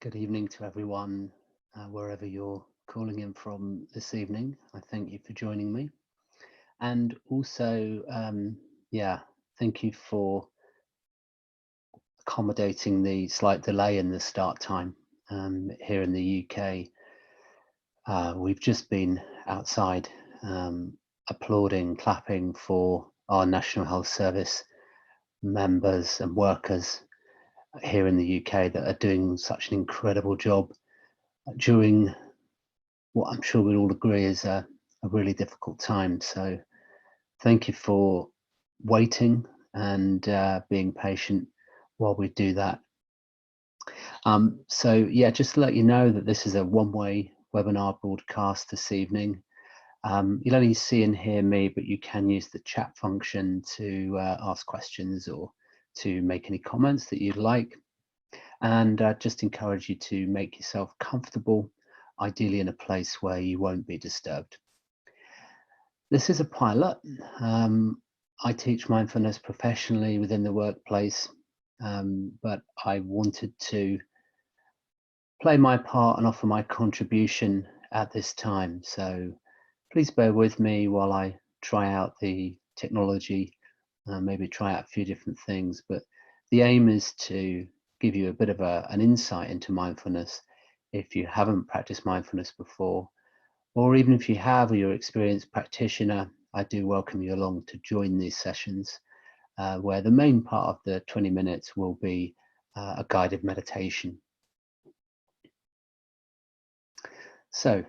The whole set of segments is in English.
Good evening to everyone, wherever you're calling in from this evening. I thank you for joining me. And also, yeah, thank you for accommodating the slight delay in the start time here in the UK. We've just been outside applauding, clapping for our National Health Service members and workers here in the UK that are doing such an incredible job during what I'm sure we'll all agree is a really difficult time. So thank you for waiting and being patient while we do that. So yeah, just to let you know that this is a one-way webinar broadcast this evening. You'll only see and hear me, but you can use the chat function to ask questions or to make any comments that you'd like. And just encourage you to make yourself comfortable, ideally in a place where you won't be disturbed. This is a pilot. I teach mindfulness professionally within the workplace, but I wanted to play my part and offer my contribution at this time. So please bear with me while I try out the technology, maybe try out a few different things, but the aim is to give you a bit of an insight into mindfulness if you haven't practiced mindfulness before, or even if you have or you're an experienced practitioner. I do welcome you along to join these sessions where the main part of the 20 minutes will be a guided meditation. So,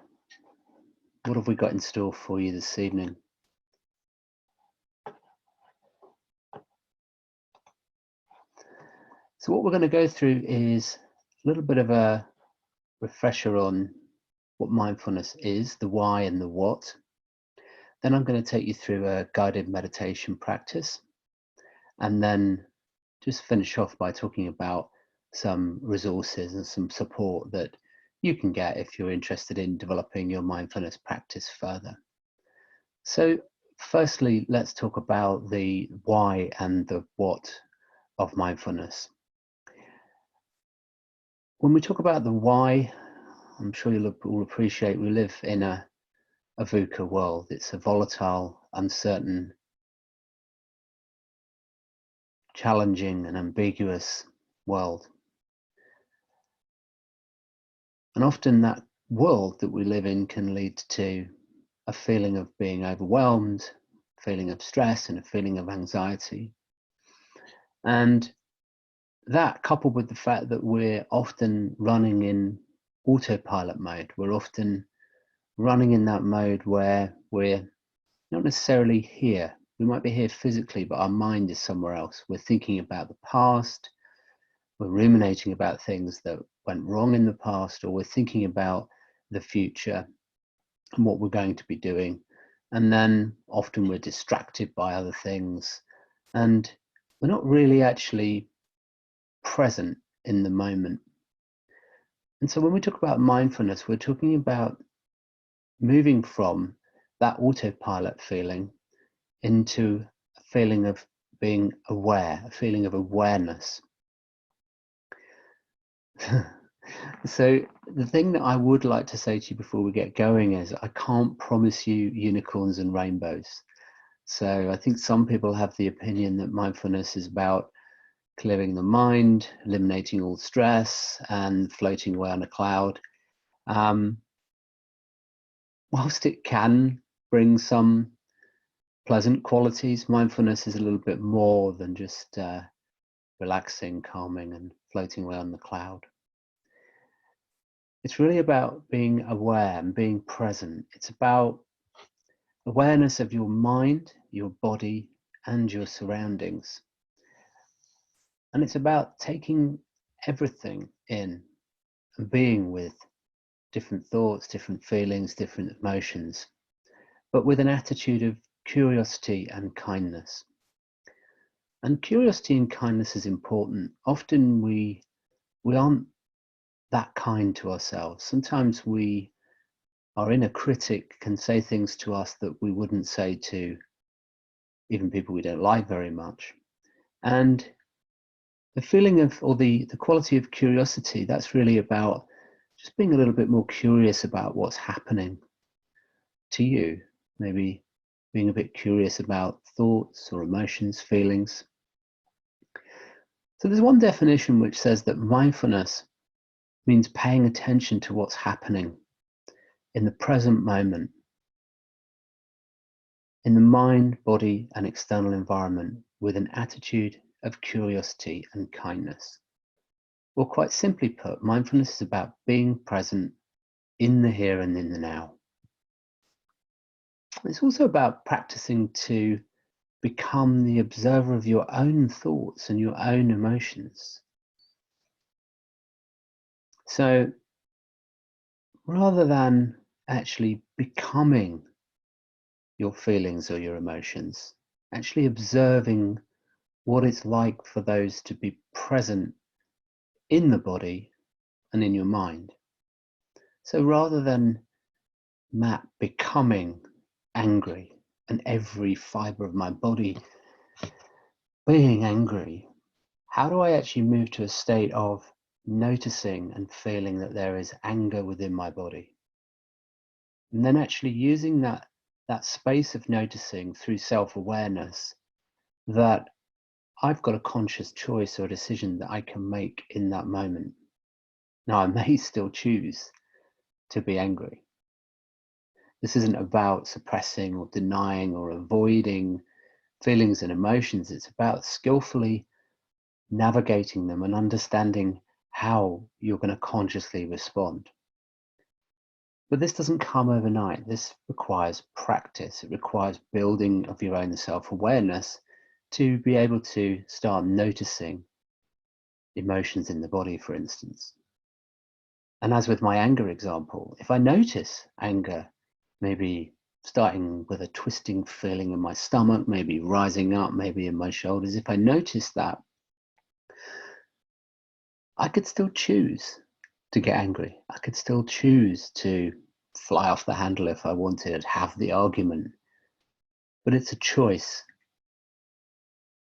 what have we got in store for you this evening? So what we're going to go through is a little bit of a refresher on what mindfulness is, the why and the what. Then I'm going to take you through a guided meditation practice, and then just finish off by talking about some resources and some support that you can get if you're interested in developing your mindfulness practice further. So firstly, let's talk about the why and the what of mindfulness. When we talk about the why, I'm sure you'll all appreciate we live in a VUCA world. It's a volatile, uncertain, challenging and ambiguous world. And often that world that we live in can lead to a feeling of being overwhelmed, a feeling of stress and a feeling of anxiety. And that, coupled with the fact that we're often running in autopilot mode, we're often running in that mode where we're not necessarily here. We might be here physically, but our mind is somewhere else. We're thinking about the past, we're ruminating about things that went wrong in the past, or we're thinking about the future and what we're going to be doing. And then often we're distracted by other things, and we're not really actually present in the moment. And so when we talk about mindfulness, we're talking about moving from that autopilot feeling into a feeling of being aware, a feeling of awareness. So the thing that I would like to say to you before we get going is I can't promise you unicorns and rainbows. So I think some people have the opinion that mindfulness is about clearing the mind, eliminating all stress, and floating away on a cloud. Whilst it can bring some pleasant qualities, mindfulness is a little bit more than just relaxing, calming, and floating away on the cloud. It's really about being aware and being present. It's about awareness of your mind, your body, and your surroundings. And it's about taking everything in and being with different thoughts, different feelings, different emotions, but with an attitude of curiosity and kindness. And curiosity and kindness is important. Often we aren't that kind to ourselves. Sometimes our inner critic can say things to us that we wouldn't say to even people we don't like very much. And The feeling of, or the quality of curiosity, that's really about just being a little bit more curious about what's happening to you. Maybe being a bit curious about thoughts or emotions, feelings. So there's one definition which says that mindfulness means paying attention to what's happening in the present moment, in the mind, body, and external environment, with an attitude of curiosity and kindness. Or quite simply put, mindfulness is about being present in the here and in the now. It's also about practicing to become the observer of your own thoughts and your own emotions. So rather than actually becoming your feelings or your emotions, actually observing what it's like for those to be present in the body and in your mind. So rather than Matt becoming angry and every fiber of my body being angry, how do I actually move to a state of noticing and feeling that there is anger within my body? And then actually using that space of noticing through self-awareness, that I've got a conscious choice or a decision that I can make in that moment. Now, I may still choose to be angry. This isn't about suppressing or denying or avoiding feelings and emotions. It's about skillfully navigating them and understanding how you're going to consciously respond. But this doesn't come overnight. This requires practice. It requires building of your own self-awareness to be able to start noticing emotions in the body, for instance. And as with my anger example, if I notice anger, maybe starting with a twisting feeling in my stomach, maybe rising up, maybe in my shoulders, if I notice that, I could still choose to get angry. I could still choose to fly off the handle if I wanted, have the argument. But it's a choice.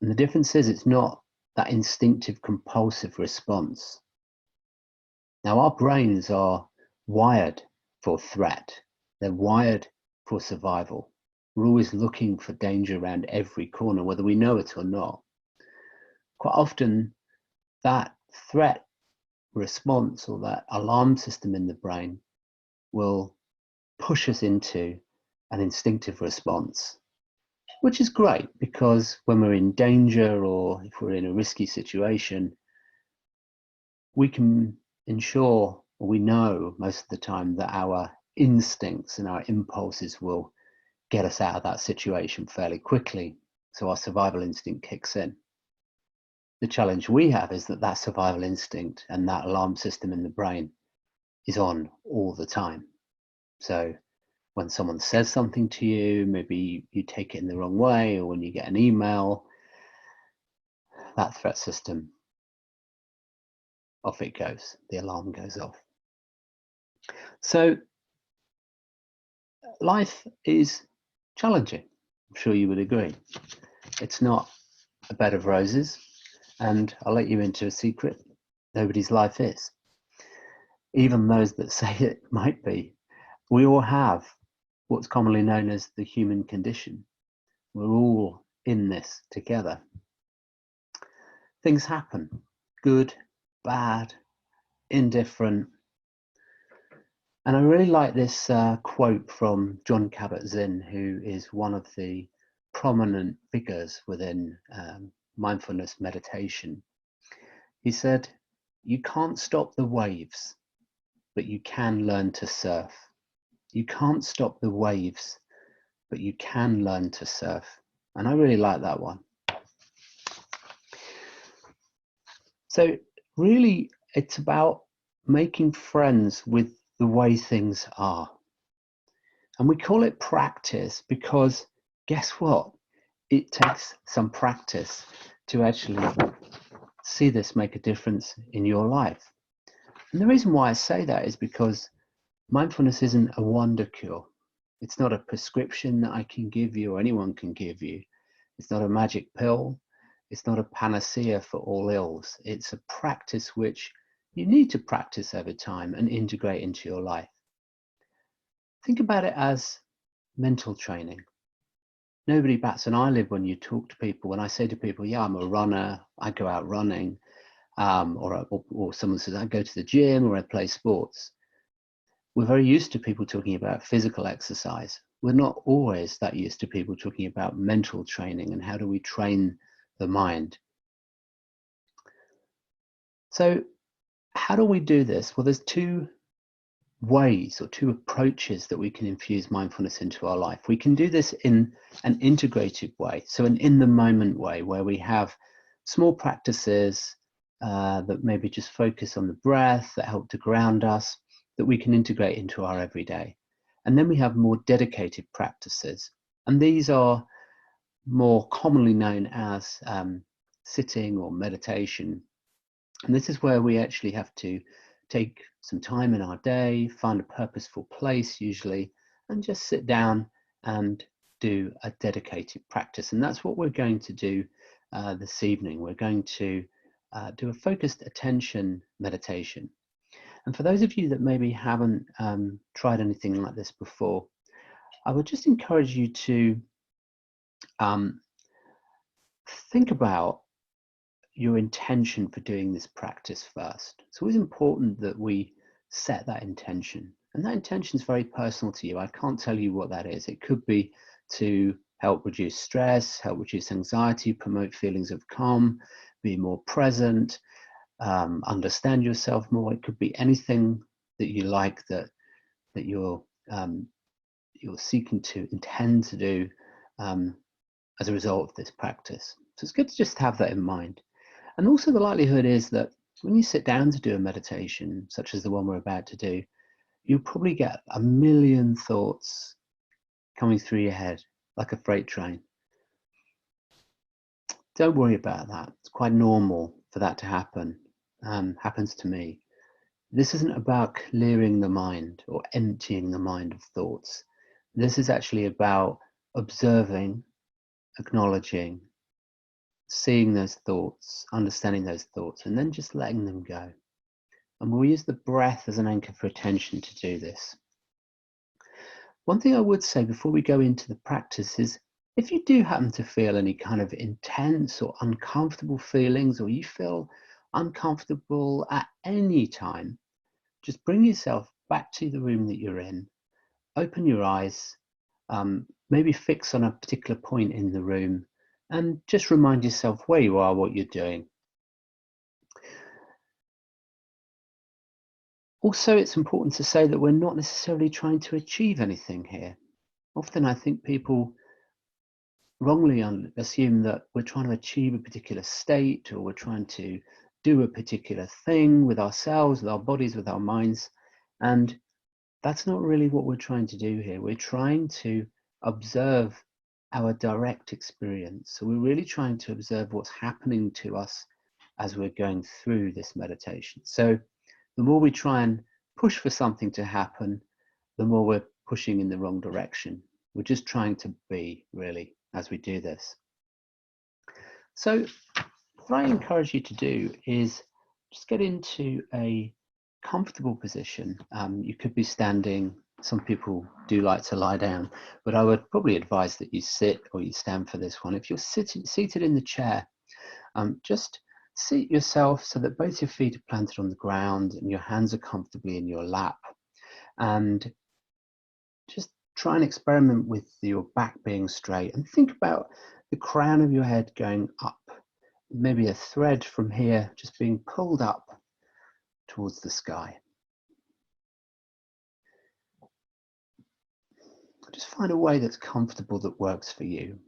And the difference is it's not that instinctive, compulsive response. Now, our brains are wired for threat. They're wired for survival. We're always looking for danger around every corner, whether we know it or not. Quite often, that threat response or that alarm system in the brain will push us into an instinctive response, which is great because when we're in danger or if we're in a risky situation, we can ensure, or we know most of the time, that our instincts and our impulses will get us out of that situation fairly quickly. So our survival instinct kicks in. The challenge we have is that that survival instinct and that alarm system in the brain is on all the time. So when someone says something to you, maybe you take it in the wrong way, or when you get an email, that threat system, off it goes, the alarm goes off. So life is challenging, I'm sure you would agree. It's not a bed of roses, and I'll let you into a secret, nobody's life is. Even those that say it might be. We all have what's commonly known as the human condition. We're all in this together. Things happen, good, bad, indifferent. And I really like this quote from Jon Kabat-Zinn, who is one of the prominent figures within mindfulness meditation. He said, "You can't stop the waves, but you can learn to surf. You can't stop the waves, but you can learn to surf." And I really like that one. So really, it's about making friends with the way things are. And we call it practice because guess what? It takes some practice to actually see this make a difference in your life. And the reason why I say that is because mindfulness isn't a wonder cure. It's not a prescription that I can give you or anyone can give you. It's not a magic pill. It's not a panacea for all ills. It's a practice which you need to practice over time and integrate into your life. Think about it as mental training. Nobody bats an eyelid when you talk to people. When I say to people, yeah, I'm a runner, I go out running, or someone says, I go to the gym or I play sports. We're very used to people talking about physical exercise. We're not always that used to people talking about mental training and how do we train the mind. So how do we do this? Well, there's two ways or two approaches that we can infuse mindfulness into our life. We can do this in an integrated way, so an in-the-moment way, where we have small practices that maybe just focus on the breath, that help to ground us, that we can integrate into our everyday. And then we have more dedicated practices, and these are more commonly known as sitting or meditation. And this is where we actually have to take some time in our day, find a purposeful place usually, and just sit down and do a dedicated practice. And that's what we're going to do this evening. We're going to do a focused attention meditation. And for those of you that maybe haven't tried anything like this before, I would just encourage you to think about your intention for doing this practice first. It's always important that we set that intention, and that intention is very personal to you. I can't tell you what that is. It could be to help reduce stress, help reduce anxiety, promote feelings of calm, be more present, understand yourself more. It could be anything that you like that you're seeking to intend to do as a result of this practice. So it's good to just have that in mind. And also the likelihood is that when you sit down to do a meditation, such as the one we're about to do, you'll probably get a million thoughts coming through your head like a freight train. Don't worry about that. It's quite normal for that to happen. Happens to me. This isn't about clearing the mind or emptying the mind of thoughts. This is actually about observing, acknowledging, seeing those thoughts, understanding those thoughts, and then just letting them go. And we'll use the breath as an anchor for attention to do this. One thing I would say before we go into the practice is, if you do happen to feel any kind of intense or uncomfortable feelings, or you feel uncomfortable at any time, just bring yourself back to the room that you're in, open your eyes, maybe fix on a particular point in the room, and just remind yourself where you are, what you're doing. Also, it's important to say that we're not necessarily trying to achieve anything here. Often I think people wrongly assume that we're trying to achieve a particular state, or we're trying to do a particular thing with ourselves, with our bodies, with our minds. And that's not really what we're trying to do here. We're trying to observe our direct experience. So we're really trying to observe what's happening to us as we're going through this meditation. So the more we try and push for something to happen, the more we're pushing in the wrong direction. We're just trying to be, really, as we do this. So what I encourage you to do is just get into a comfortable position. You could be standing. Some people do like to lie down, but I would probably advise that you sit or you stand for this one. If you're seated in the chair, just seat yourself so that both your feet are planted on the ground and your hands are comfortably in your lap. And just try and experiment with your back being straight, and think about the crown of your head going up. Maybe a thread from here just being pulled up towards the sky. Just find a way that's comfortable, that works for you.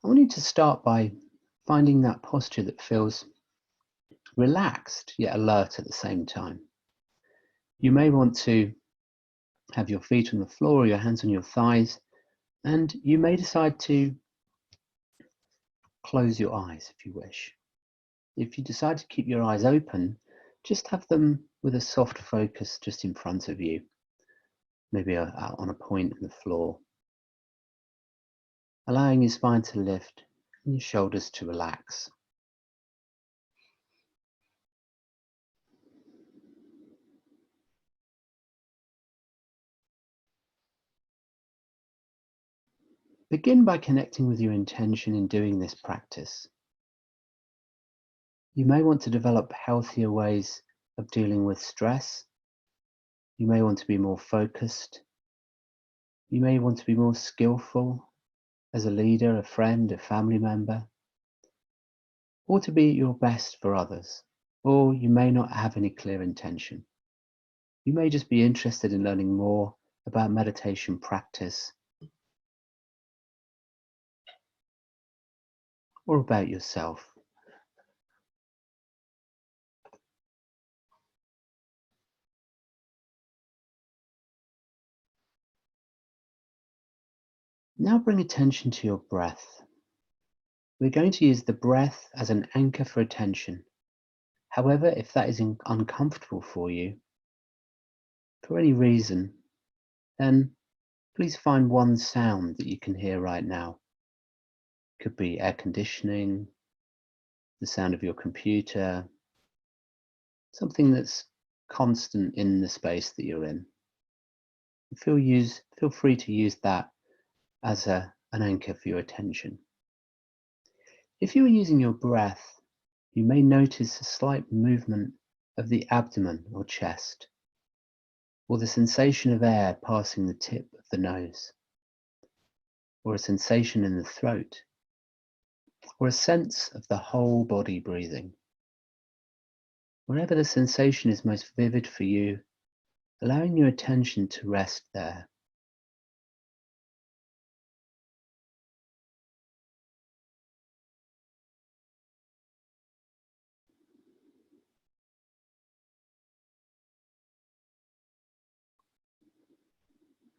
I want you to start by finding that posture that feels relaxed yet alert at the same time. You may want to have your feet on the floor or your hands on your thighs, and you may decide to close your eyes if you wish. If you decide to keep your eyes open, just have them with a soft focus just in front of you, maybe on a point in the floor. allowing your spine to lift and your shoulders to relax. Begin by connecting with your intention in doing this practice. You may want to develop healthier ways of dealing with stress. You may want to be more focused. You may want to be more skillful as a leader, a friend, a family member, or to be at your best for others. Or you may not have any clear intention. You may just be interested in learning more about meditation practice or about yourself. Now bring attention to your breath. We're going to use the breath as an anchor for attention. However, if that is uncomfortable for you, for any reason, then please find one sound that you can hear right now. It could be air conditioning, the sound of your computer, something that's constant in the space that you're in. Feel free to use that as an anchor for your attention. If you are using your breath, you may notice a slight movement of the abdomen or chest, or the sensation of air passing the tip of the nose, or a sensation in the throat, or a sense of the whole body breathing. Wherever the sensation is most vivid for you, allowing your attention to rest there.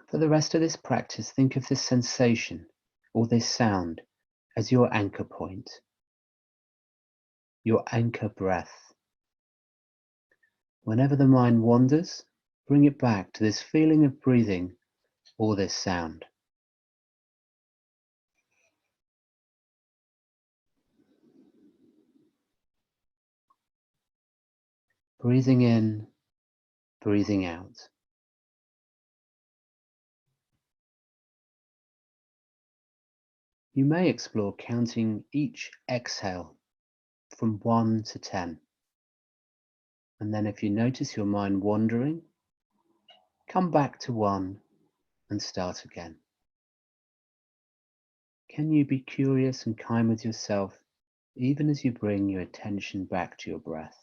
For the rest of this practice, think of this sensation or this sound as your anchor point, your anchor breath. Whenever the mind wanders, bring it back to this feeling of breathing or this sound. Breathing in, breathing out. You may explore counting each exhale from 1 to 10. And then if you notice your mind wandering, come back to 1 and start again. Can you be curious and kind with yourself even as you bring your attention back to your breath?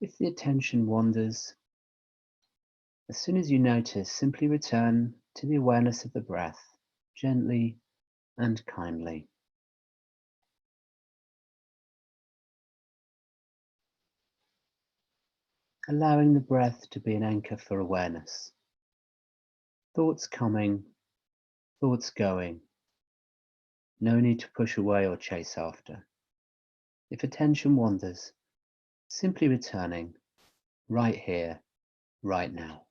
If the attention wanders, as soon as you notice, simply return to the awareness of the breath, gently and kindly. Allowing the breath to be an anchor for awareness. Thoughts coming, thoughts going. No need to push away or chase after. If attention wanders, simply returning right here, right now.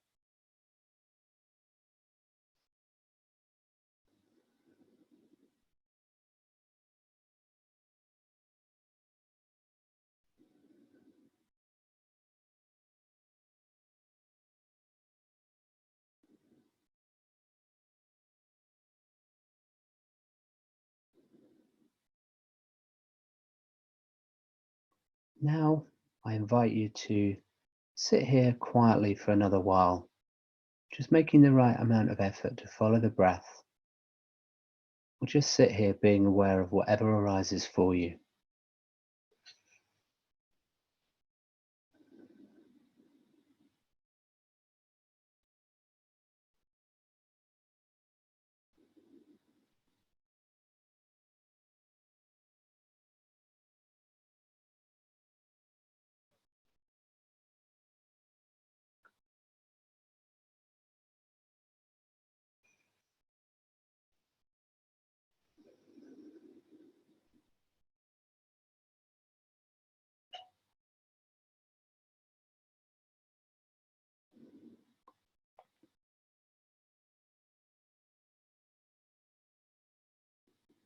Now, I invite you to sit here quietly for another while, just making the right amount of effort to follow the breath, or just sit here being aware of whatever arises for you.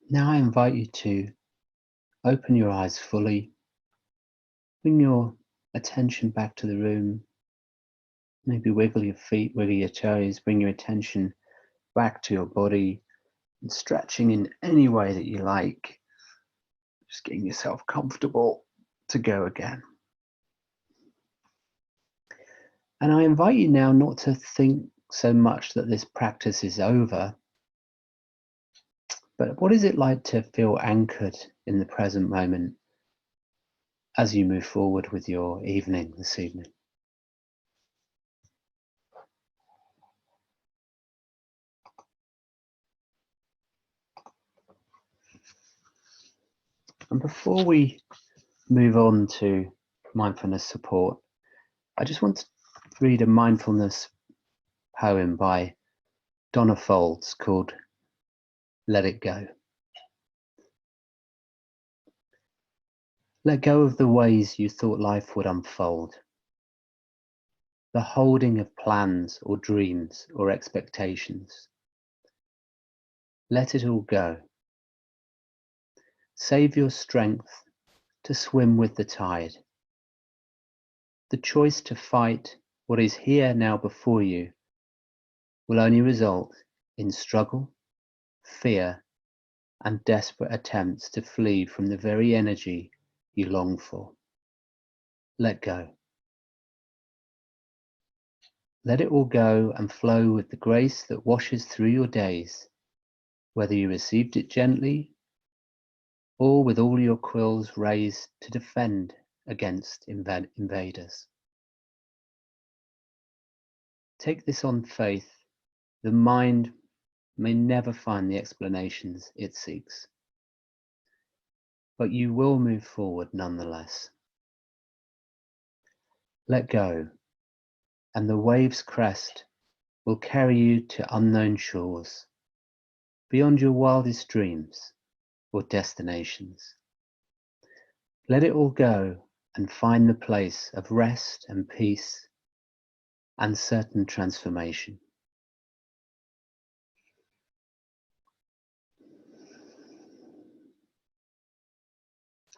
Now I invite you to open your eyes fully, bring your attention back to the room, maybe wiggle your feet, wiggle your toes, bring your attention back to your body, and stretching in any way that you like, just getting yourself comfortable to go again. And I invite you now not to think so much that this practice is over, but what is it like to feel anchored in the present moment as you move forward with your evening this evening? And before we move on to mindfulness support, I just want to read a mindfulness poem by Donna Folds called Let It Go. Let go of the ways you thought life would unfold, the holding of plans or dreams or expectations. Let it all go. Save your strength to swim with the tide. The choice to fight what is here now before you will only result in struggle, fear, and desperate attempts to flee from the very energy you long for. Let go. Let it all go and flow with the grace that washes through your days, whether you received it gently or with all your quills raised to defend against invaders. Take this on faith. The mind may never find the explanations it seeks, but you will move forward nonetheless. Let go, and the wave's crest will carry you to unknown shores, beyond your wildest dreams or destinations. Let it all go and find the place of rest and peace and certain transformation.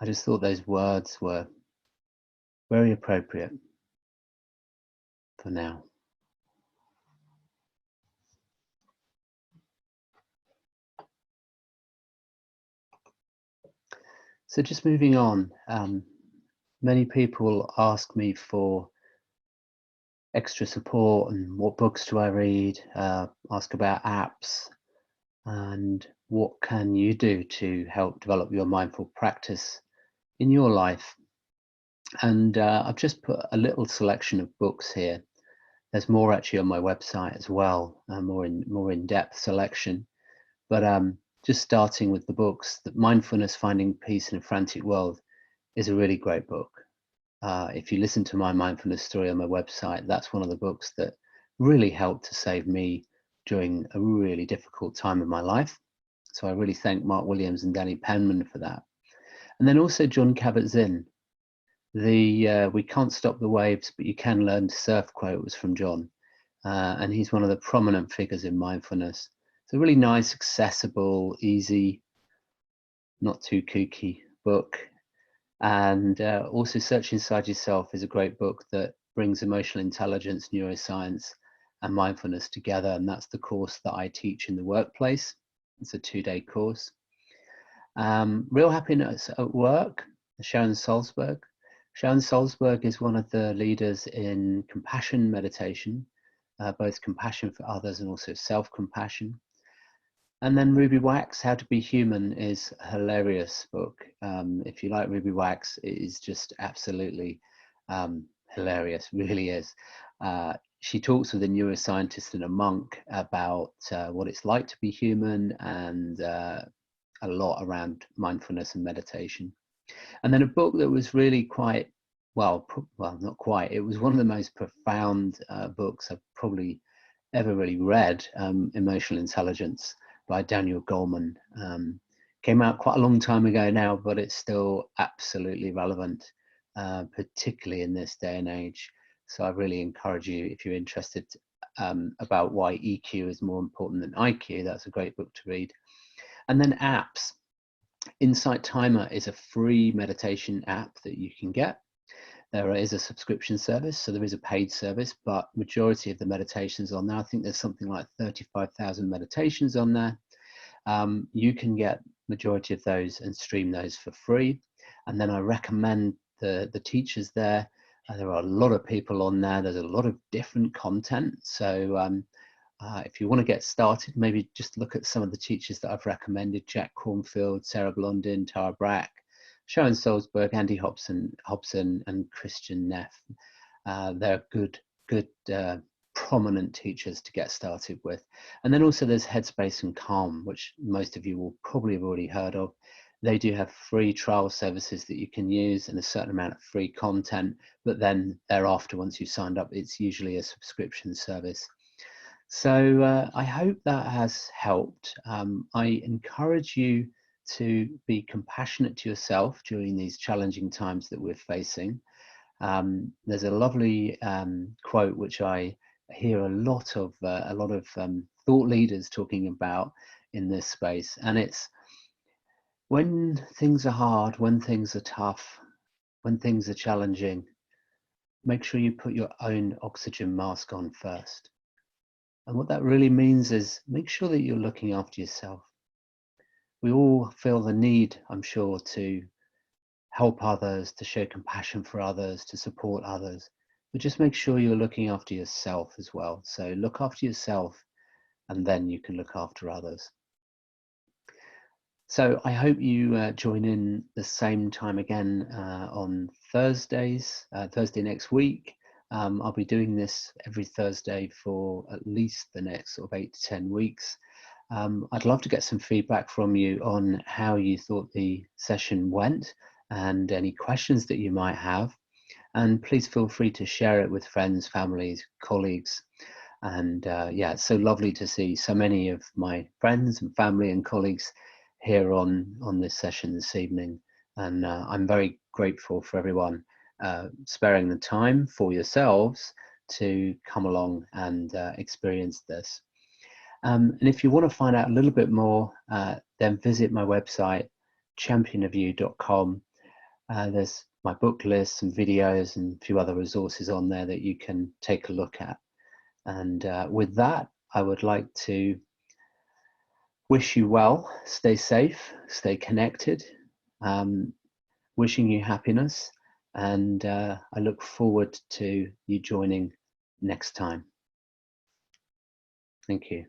I just thought those words were very appropriate for now. So just moving on, many people ask me for extra support and what books do I read, ask about apps, and what can you do to help develop your mindful practice in your life. And I've just put a little selection of books here. There's more actually on my website as well, more in-depth selection. But just starting with the books, that Mindfulness: Finding Peace in a Frantic World is a really great book. If you listen to my mindfulness story on my website, that's one of the books that really helped to save me during a really difficult time in my life. So I really thank Mark Williams and Danny Penman for that. And then also Jon Kabat-Zinn. The "We can't stop the waves, but you can learn to surf" quote was from John. And he's one of the prominent figures in mindfulness. It's a really nice, accessible, easy, not too kooky book. And also Search Inside Yourself is a great book that brings emotional intelligence, neuroscience, and mindfulness together. And that's the course that I teach in the workplace. It's a 2-day course. Real Happiness at Work, Sharon Salzberg. Sharon Salzberg is one of the leaders in compassion meditation, both compassion for others and also self-compassion. And then Ruby Wax, How to Be Human, is a hilarious book. If you like Ruby Wax, it is just absolutely hilarious, really is. She talks with a neuroscientist and a monk about what it's like to be human, and a lot around mindfulness and meditation. And then a book that was really quite, well, not quite, it was one of the most profound books I've probably ever really read, Emotional Intelligence by Daniel Goleman. Came out quite a long time ago now, but it's still absolutely relevant, particularly in this day and age. So I really encourage you, if you're interested about why EQ is more important than IQ, that's a great book to read. And then apps. Insight Timer is a free meditation app that you can get. There is a subscription service, so there is a paid service, but majority of the meditations on there, I think there's something like 35,000 meditations on there. You can get majority of those and stream those for free. And then I recommend the teachers there. There are a lot of people on there. There's a lot of different content. So if you want to get started, maybe just look at some of the teachers that I've recommended: Jack Cornfield, Sarah Blondin, Tara Brach, Sharon Salzberg, Andy Hobson, and Christian Neff. They're good prominent teachers to get started with. And then also there's Headspace and Calm, which most of you will probably have already heard of. They do have free trial services that you can use and a certain amount of free content, but then thereafter, once you've signed up, it's usually a subscription service. So I hope that has helped. I encourage you to be compassionate to yourself during these challenging times that we're facing. There's a lovely quote which I hear a lot of thought leaders talking about in this space, and it's: when things are hard, when things are tough, when things are challenging, make sure you put your own oxygen mask on first. And what that really means is make sure that you're looking after yourself. We all feel the need, I'm sure, to help others, to show compassion for others, to support others, but just make sure you're looking after yourself as well. So look after yourself, and then you can look after others. So I hope you join in the same time again on Thursdays, Thursday next week. I'll be doing this every Thursday for at least the next sort of 8 to 10 weeks. I'd love to get some feedback from you on how you thought the session went and any questions that you might have. And please feel free to share it with friends, families, colleagues. And yeah, it's so lovely to see so many of my friends and family and colleagues here on this session this evening. And I'm very grateful for everyone sparing the time for yourselves to come along and experience this. And if you want to find out a little bit more, then visit my website, championofyou.com. There's my book list, some videos, and a few other resources on there that you can take a look at. And with that, I would like to wish you well, stay safe, stay connected, wishing you happiness, and I look forward to you joining next time. Thank you.